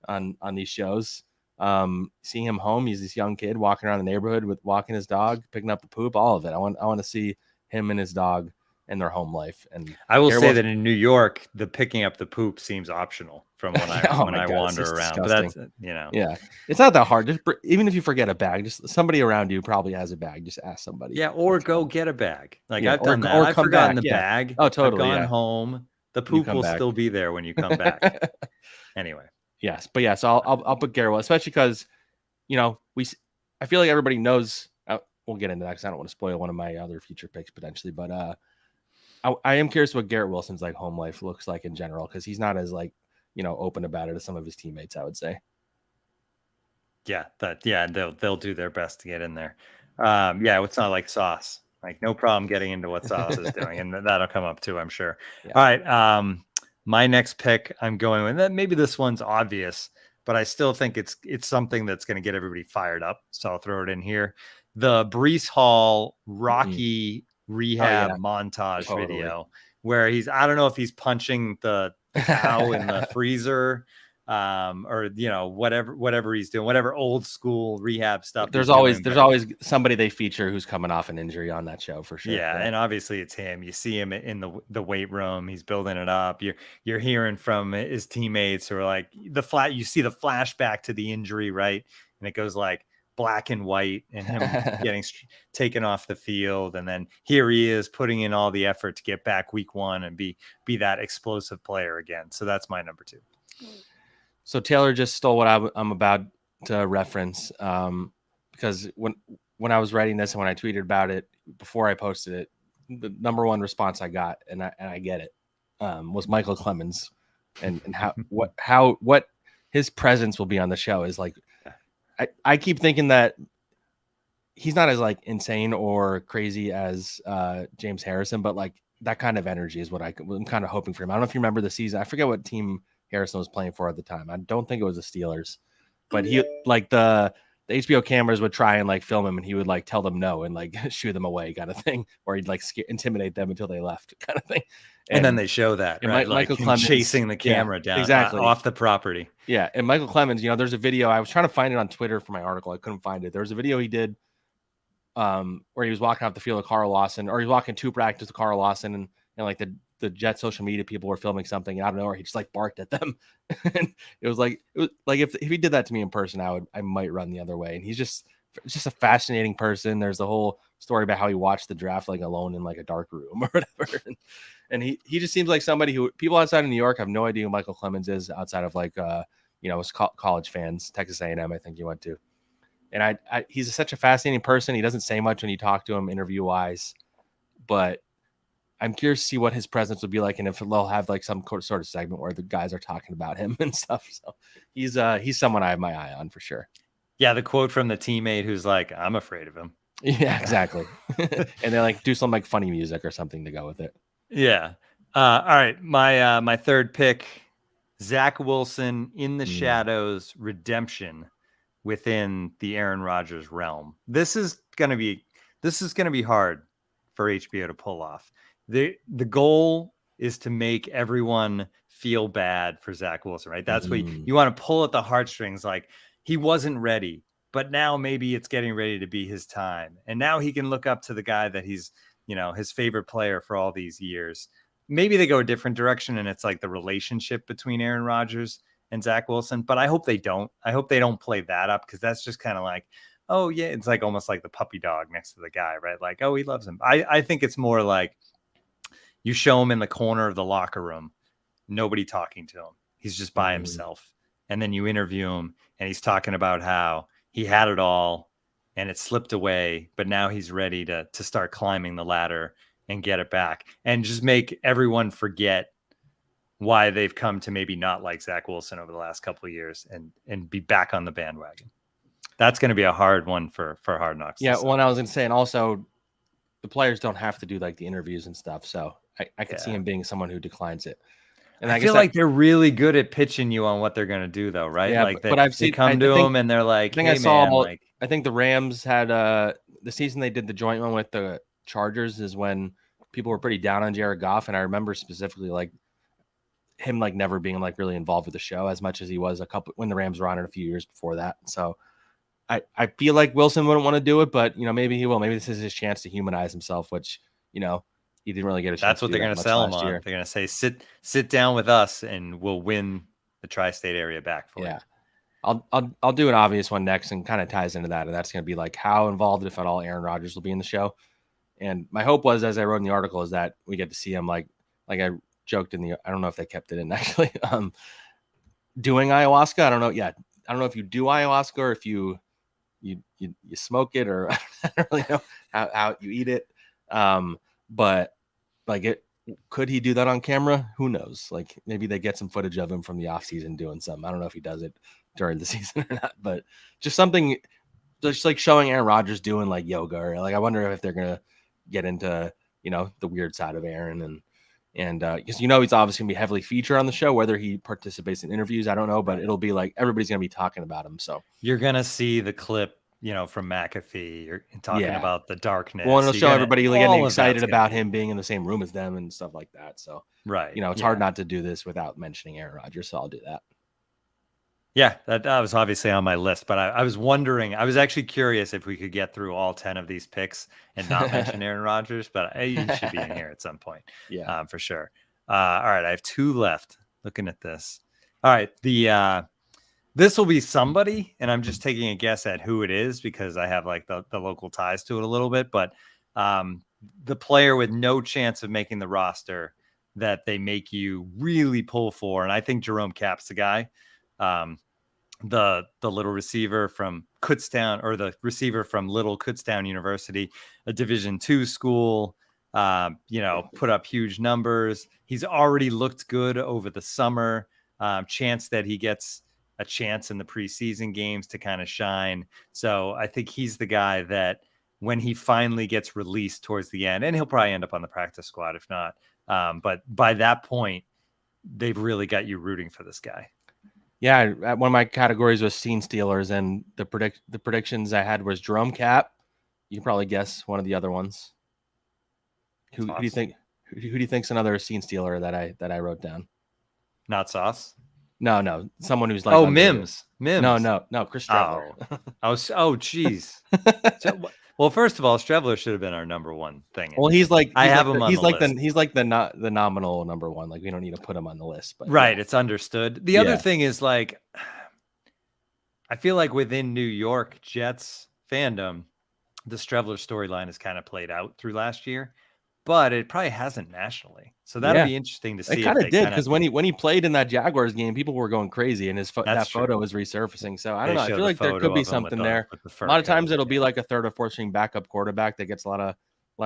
on these shows. Seeing him home, he's this young kid walking around the neighborhood with walking his dog, picking up the poop, all of it. I want to see him and his dog and their home life. And I will say that in New York, the picking up the poop seems optional from when I wander around. But that's, it's not that hard. Just even if you forget a bag, just somebody around you probably has a bag. Just ask somebody. Yeah, or go get a bag. Like I've done that. I've forgotten the bag. Oh, totally. I've gone home. The poop will still be there when you come back. Anyway. Yes, but yeah. So I'll put Garrett, especially because I feel like everybody knows. We'll get into that because I don't want to spoil one of my other future picks potentially, but I am curious what Garrett Wilson's like home life looks like in general, because he's not as open about it as some of his teammates, I would say. Yeah, they'll do their best to get in there. It's not like Sauce. Like, no problem getting into what Sauce is doing, and that'll come up too, I'm sure. Yeah. All right, My next pick, I'm going with that. Maybe this one's obvious, but I still think it's something that's going to get everybody fired up. So I'll throw it in here. The Breece Hall Rocky rehab montage video where I don't know if he's punching the cow in the freezer, or whatever he's doing, whatever old school rehab stuff. There's always somebody they feature who's coming off an injury on that show for sure. Yeah, and obviously it's him. You see him in the weight room. He's building it up. You're hearing from his teammates who are like you see the flashback to the injury, right? And it goes like black and white and him getting taken off the field. And then here he is putting in all the effort to get back week 1 and be that explosive player again. So that's my number 2. So Taylor just stole what I'm about to reference, because when I was writing this and when I tweeted about it before I posted it, the number one response I got, and I get it, was Michael Clemens, and what his presence will be on the show is like. I keep thinking that he's not as like insane or crazy as James Harrison, but like that kind of energy is what I'm kind of hoping for him. I don't know if you remember the season. I forget what team Harrison was playing for at the time. I don't think it was the Steelers, but he like the HBO cameras would try and like film him and he would like tell them no and like shoo them away kind of thing, or he'd like intimidate them until they left kind of thing. And then they show that, right? Michael like Clemens chasing the camera down exactly off the property. Yeah. And Michael Clemens, there's a video. I was trying to find it on Twitter for my article. I couldn't find it. There was a video he did where he was walking off the field with Carl Lawson, or he's walking to practice with Carl Lawson, and like the Jets social media people were filming something, and I don't know, or he just like barked at them. And it was like if he did that to me in person, I might run the other way. And he's just a fascinating person. There's the whole story about how he watched the draft like alone in like a dark room or whatever. And he just seems like somebody who people outside of New York have no idea who Michael Clemens is outside of like his college fans, Texas A&M, I think he went to. And he's such a fascinating person. He doesn't say much when you talk to him interview wise, but I'm curious to see what his presence would be like, and if they'll have like some sort of segment where the guys are talking about him and stuff. So he's someone I have my eye on for sure. Yeah, the quote from the teammate who's like, "I'm afraid of him." Yeah, exactly. And they like do some like funny music or something to go with it. Yeah. All right. My third pick, Zach Wilson in the shadows, redemption within the Aaron Rodgers realm. This is gonna be hard for HBO to pull off. The goal is to make everyone feel bad for Zach Wilson, right? That's what you want to pull at the heartstrings. Like, he wasn't ready, but now maybe it's getting ready to be his time. And now he can look up to the guy that he's, his favorite player for all these years. Maybe they go a different direction and it's like the relationship between Aaron Rodgers and Zach Wilson, but I hope they don't. I hope they don't play that up, because that's just kind of like, oh yeah, it's like almost like the puppy dog next to the guy, right? Like, oh, he loves him. I think it's more like you show him in the corner of the locker room, nobody talking to him. He's just by himself. And then you interview him and he's talking about how he had it all and it slipped away, but now he's ready to start climbing the ladder and get it back, and just make everyone forget why they've come to maybe not like Zach Wilson over the last couple of years, and be back on the bandwagon. That's going to be a hard one for Hard Knocks. Yeah. Well, I was going to say, and also the players don't have to do like the interviews and stuff. So I could see him being someone who declines it. And I feel like they're really good at pitching you on what they're going to do, though, right? Yeah, like but I've seen come to them and they're like, I think the Rams had the season they did the joint one with the Chargers is when people were pretty down on Jared Goff, and I remember specifically like him like never being like really involved with the show as much as he was when the Rams were on it a few years before that. So I feel like Wilson wouldn't want to do it, but maybe he will. Maybe this is his chance to humanize himself, which he didn't really get a chance. That's what they're going to sell him on. They're going to say, sit down with us and we'll win the tri-state area back for you. I'll do an obvious one next, and kind of ties into that. And that's going to be like how involved, if at all, Aaron Rodgers will be in the show. And my hope was, as I wrote in the article, is that we get to see him like I joked I don't know if they kept it in actually, doing ayahuasca. I don't know. Yeah. I don't know if you do ayahuasca or if you smoke it, or I don't really know how you eat it. But like could he do that on camera? Who knows? Like maybe they get some footage of him from the off season doing something. I don't know if he does it during the season or not, but just something just like showing Aaron Rodgers doing like yoga, or like, I wonder if they're going to get into, the weird side of Aaron And because he's obviously gonna be heavily featured on the show, whether he participates in interviews, I don't know, but it'll be like everybody's gonna be talking about him. So you're gonna see the clip, from McAfee. You're talking about the darkness. Well, and it'll show everybody getting excited about him be being in the same room as them and stuff like that. So right, it's hard not to do this without mentioning Aaron Rodgers. So I'll do that. Yeah, that was obviously on my list, but I was wondering. I was actually curious if we could get through all 10 of these picks and not mention Aaron Rodgers, but he should be in here at some point. Yeah, for sure. All right, I have 2 left. Looking at this. All right, this will be somebody, and I'm just taking a guess at who it is because I have like the local ties to it a little bit, but the player with no chance of making the roster that they make you really pull for, and I think Jerome Cap's the guy. The little receiver from Kutztown, or the receiver from Little Kutztown University, a Division II school, put up huge numbers. He's already looked good over the summer. Chance that he gets a chance in the preseason games to kind of shine. So I think he's the guy that when he finally gets released towards the end, and he'll probably end up on the practice squad if not. But by that point, they've really got you rooting for this guy. Yeah, one of my categories was scene stealers, and the predictions I had was Jerome Cap. You can probably guess one of the other ones. Who do you think? Who do you think's another scene stealer that I wrote down? Not Sauce. No, someone who's like Mims. No, Chris Streveler. Geez. Well, first of all, Streveler should have been our number one thing. Well, he's like the nominal number one. Like we don't need to put him on the list, but right, it's understood. The other thing is like, I feel like within New York Jets fandom, the Streveler storyline is kind of played out through last year, but it probably hasn't nationally. So that'll be interesting to see. It kind of did, because when he played in that Jaguars game, people were going crazy, and that photo is resurfacing. So I don't know. I feel like there could be something there. A lot of times it'll be like a third or fourth string backup quarterback that gets a lot of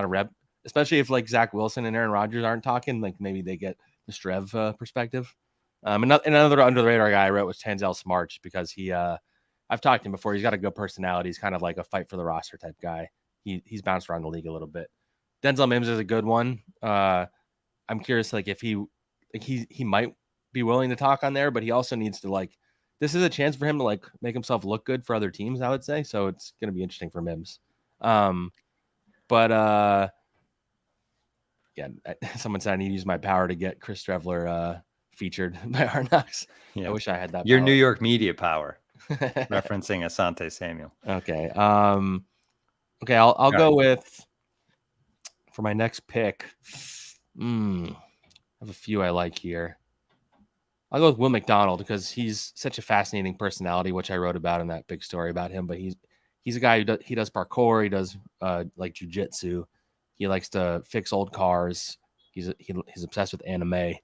rep, especially if like Zach Wilson and Aaron Rodgers aren't talking. Like maybe they get the Strev perspective. Another under the radar guy I wrote was Tanzel Smart, because I've talked to him before. He's got a good personality. He's kind of like a fight for the roster type guy. He's bounced around the league a little bit. Denzel Mims is a good one. I'm curious, like if he might be willing to talk on there, but he also needs to this is a chance for him to make himself look good for other teams, I would say. So it's going to be interesting for Mims. Someone said I need to use my power to get Chris Streveler featured by Hard Knocks. Yeah. I wish I had that. Your New York media power, referencing Asante Samuel. Okay. I'll go with, for my next pick. I have a few I like here. I'll go with Will McDonald, because he's such a fascinating personality, which I wrote about in that big story about him. But he's a guy who does parkour. He does like jujitsu. He likes to fix old cars. He's obsessed with anime.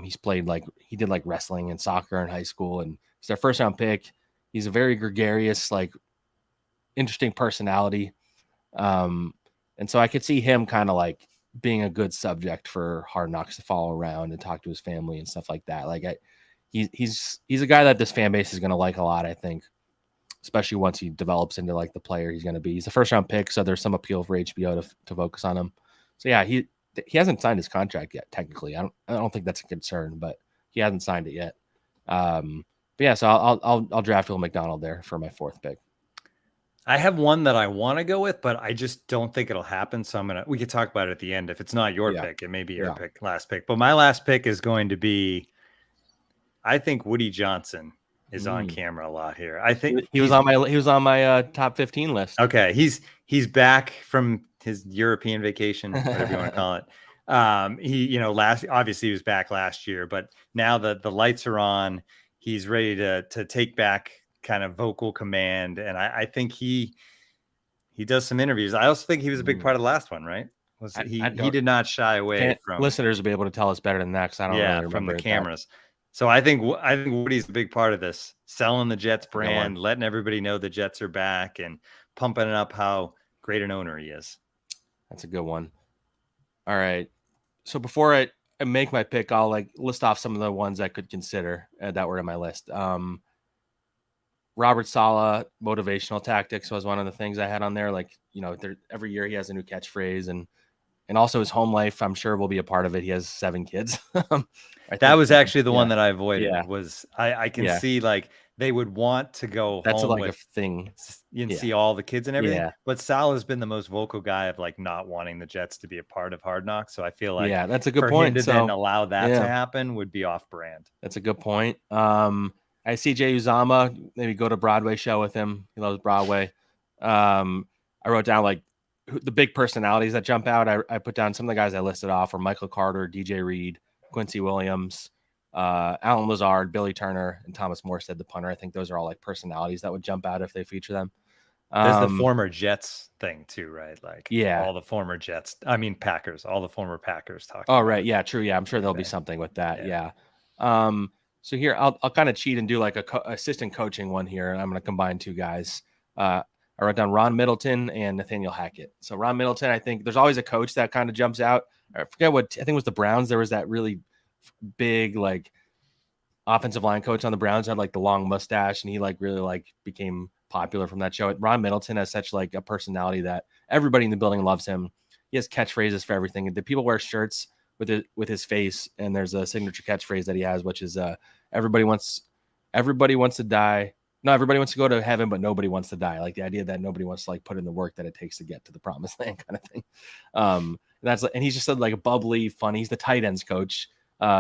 He did wrestling and soccer in high school, and he's our first round pick. He's a very gregarious, interesting personality. And so I could see him kind of being a good subject for Hard Knocks to follow around and talk to his family and stuff like that. He's a guy that this fan base is going to like a lot, I think, especially once he develops into the player he's going to be. He's a first round pick, so there's some appeal for HBO to focus on him. So yeah, he hasn't signed his contract yet. Technically, I don't think that's a concern, but he hasn't signed it yet. So I'll draft Will McDonald there for my fourth pick. I have one that I want to go with, but I just don't think it'll happen. So we could talk about it at the end. If it's not your pick, it may be your last pick. But my last pick is going to be, I think Woody Johnson is on camera a lot here. I think he was on my top 15 list. Okay, he's back from his European vacation, whatever you want to call it. Obviously he was back last year, but now that the lights are on, he's ready to take back kind of vocal command, and I think he does some interviews. I also think he was a big part of the last one, right? He did not shy away from listeners will be able to tell us better than that, because I don't really remember from the cameras. So I think Woody's a big part of this, selling the Jets brand, letting everybody know the Jets are back, and pumping up how great an owner he is. That's a good one. All right, so before I make my pick, I'll list off some of the ones I could consider that were in my list. Robert Saleh motivational tactics was one of the things I had on there. Every year he has a new catchphrase, and And also his home life, I'm sure, will be a part of it. He has 7 kids. That was actually the one that I avoided. Yeah. Was I can see like they would want to go That's home like with a thing. and see all the kids and everything. Yeah. But Sal has been the most vocal guy of like not wanting the Jets to be a part of Hard Knocks. So I feel like that's a good for point. him to then allow that to happen would be off brand. That's a good point. I see Jay Uzama, maybe go to Broadway show with him. He loves Broadway. I wrote down like the big personalities that jump out. I put down some of the guys I listed off are Michael Carter, DJ Reed, Quincy Williams, Alan Lazard, Billy Turner, and Thomas Morstead, the punter. I think those are all like personalities that would jump out if they feature them. There's the former Jets thing too, right? Like all the former Jets. I mean Packers, all the former Packers talking. Oh, right. Yeah, true. Yeah, I'm sure there'll be something with that. Yeah. So here I'll kind of cheat and do like a assistant coaching one here. I'm going to combine 2 guys. I wrote down Ron Middleton and Nathaniel Hackett. So Ron Middleton, I think there's always a coach that kind of jumps out. I forget what, I think it was the Browns. There was that really big like offensive line coach on the Browns had like the long mustache and he like really like became popular from that show. Ron Middleton has such like a personality that everybody in the building loves him. He has catchphrases for everything. The people wear shirts with his face, and there's a signature catchphrase that he has, which is everybody wants to die. No, everybody wants to go to heaven, but nobody wants to die. Like the idea that nobody wants to like put in the work that it takes to get to the promised land, kind of thing. And he's just like a bubbly, funny. He's the tight ends coach.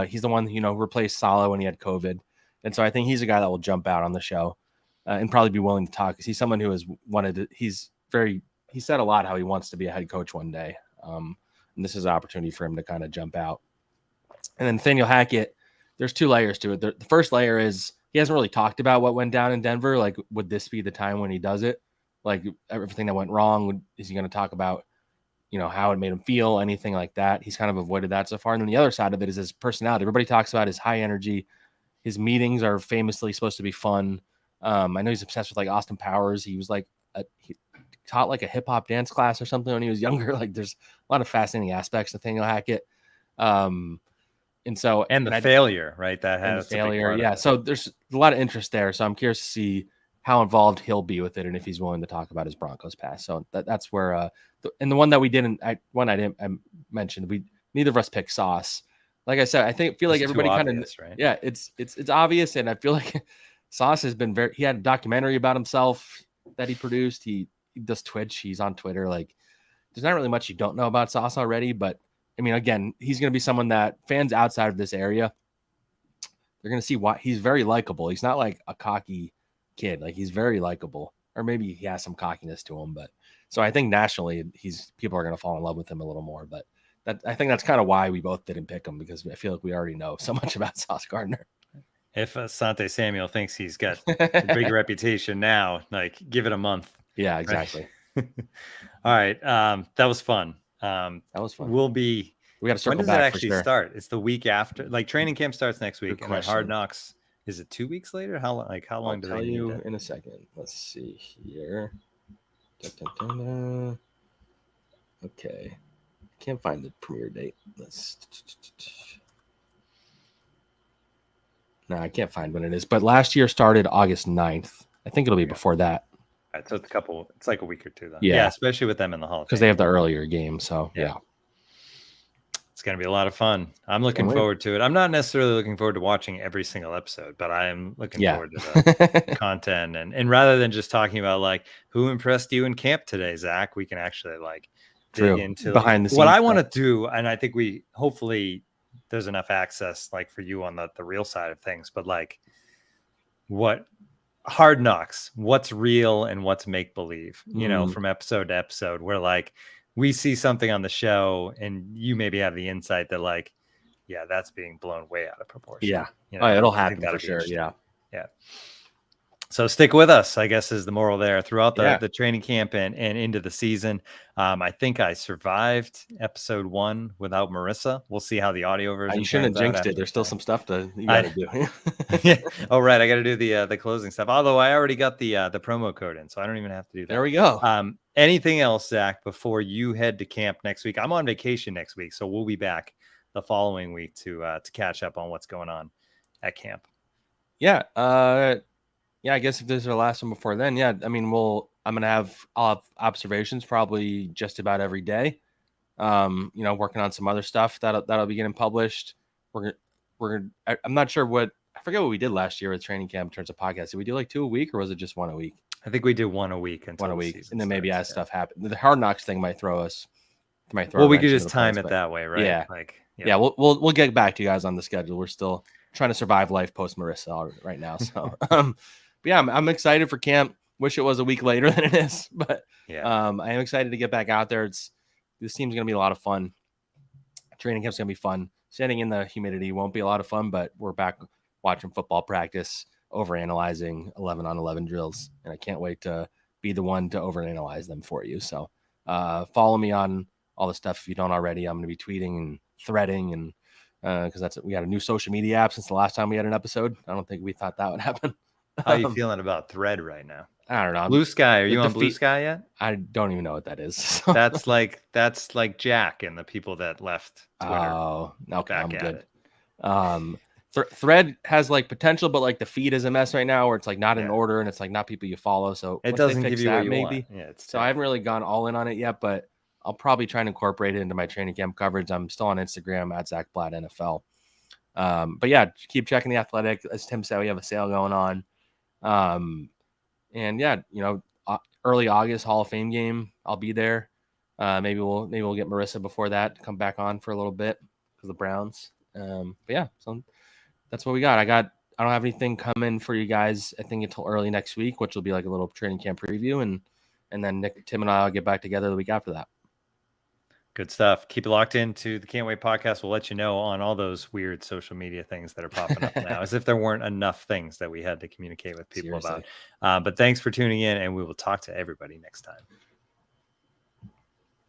He's the one who replaced Saleh when he had COVID, and so I think he's a guy that will jump out on the show and probably be willing to talk because he's someone who has wanted to. He said a lot how he wants to be a head coach one day, and this is an opportunity for him to kind of jump out. And then Nathaniel Hackett, there's 2 layers to it. The first layer is he hasn't really talked about what went down in Denver. Like, would this be the time when he does it? Like everything that went wrong, is he going to talk about, how it made him feel, anything like that? He's kind of avoided that so far. And then the other side of it is his personality. Everybody talks about his high energy. His meetings are famously supposed to be fun. I know he's obsessed with like Austin Powers. He was like, he taught like a hip hop dance class or something when he was younger. Like there's a lot of fascinating aspects to Nathaniel Hackett. And the failure, right? That has failure. Yeah. So there's a lot of interest there. So I'm curious to see how involved he'll be with it and if he's willing to talk about his Broncos past. So that's where, and the one that we didn't, I mentioned, neither of us picked Sauce. Like I said, feel like everybody kind of, right? Yeah, it's obvious. And I feel like Sauce has been he had a documentary about himself that he produced. He does Twitch. He's on Twitter. Like there's not really much you don't know about Sauce already, but I mean, again, he's going to be someone that fans outside of this area, they're going to see why he's very likable. He's not like a cocky kid. Like he's very likable, or maybe he has some cockiness to him. But so I think nationally, people are going to fall in love with him a little more. But I think that's kind of why we both didn't pick him, because I feel like we already know so much about Sauce Gardner. If Asante Samuel thinks he's got a big reputation now, like give it a month. Yeah, exactly. Right? All right. That was fun. That was fun. We got to circle when does back. It actually start? It's the week after. Like training camp starts next week, and then Hard Knocks. Is it 2 weeks later? How long do they need you in a second? Let's see here. Okay, can't find the premiere date. No, I can't find when it is. But last year started August 9th. I think it'll be before that. All right, so it's like a week or 2 then. Yeah, especially with them in the Hall of Fame. Because they have the earlier game. So yeah. It's going to be a lot of fun. I'm looking forward to it. I'm not necessarily looking forward to watching every single episode, but I am looking forward to the content. And rather than just talking about like who impressed you in camp today, Zach, we can actually like dig into behind the scenes. What I want to do, and I think hopefully there's enough access like for you on the real side of things, but like what Hard Knocks, what's real and what's make believe, from episode to episode, where like we see something on the show and you maybe have the insight that like, yeah, that's being blown way out of proportion. Yeah. It'll happen for sure. Yeah. Yeah. So stick with us, I guess, is the moral there throughout the training camp and into the season. I think I survived episode 1 without Marissa. We'll see how the audio version. You shouldn't have jinxed it. There's still some stuff you got to do. Yeah. Oh, right. I got to do the closing stuff. Although I already got the promo code in, so I don't even have to do that. There we go. Anything else, Zach, before you head to camp next week? I'm on vacation next week, so we'll be back the following week to catch up on what's going on at camp. Yeah. Yeah, I guess if this is our last one before then, I mean, I'll have observations probably just about every day. Working on some other stuff that'll be getting published. I'm not sure I forget what we did last year with training camp in terms of podcasts. Did we do like 2 a week, or was it just 1 a week? I think we do 1 a week until one a the week, season and then maybe starts, as stuff happens, the Hard Knocks thing might throw us. Well, we could just time it that way, right? Yeah, yeah. We'll get back to you guys on the schedule. We're still trying to survive life post Marissa right now, so but yeah, I'm excited for camp. Wish it was a week later than it is, but I am excited to get back out there. This team's gonna be a lot of fun. Training camp's gonna be fun. Standing in the humidity won't be a lot of fun, but we're back watching football practice, overanalyzing 11-on-11 drills, and I can't wait to be the one to overanalyze them for you. So follow me on all the stuff if you don't already. I'm going to be tweeting and threading, and because we got a new social media app since the last time we had an episode. I don't think we thought that would happen. How are you feeling about Thread right now? I don't know. Blue Sky. Are you on Blue Sky yet? I don't even know what that is. So. That's like Jack and the people that left Twitter. Oh, okay, I'm good. Thread has like potential, but like the feed is a mess right now, where it's like not in order and it's like not people you follow. So it doesn't give you what you want. Yeah, so I haven't really gone all in on it yet, but I'll probably try and incorporate it into my training camp coverage. I'm still on Instagram at Zack Blatt NFL. But yeah, keep checking The Athletic. As Tim said, we have a sale going on. And yeah, early August Hall of Fame game, I'll be there. Maybe we'll get Marissa before that to come back on for a little bit because the Browns. But yeah, so that's what we got. I don't have anything coming for you guys, I think, until early next week, which will be like a little training camp preview, and then Tim and I will get back together the week after that. Good stuff. Keep it locked into the Can't Wait podcast. We'll let you know on all those weird social media things that are popping up now, as if there weren't enough things that we had to communicate with people about. But thanks for tuning in, and we will talk to everybody next time.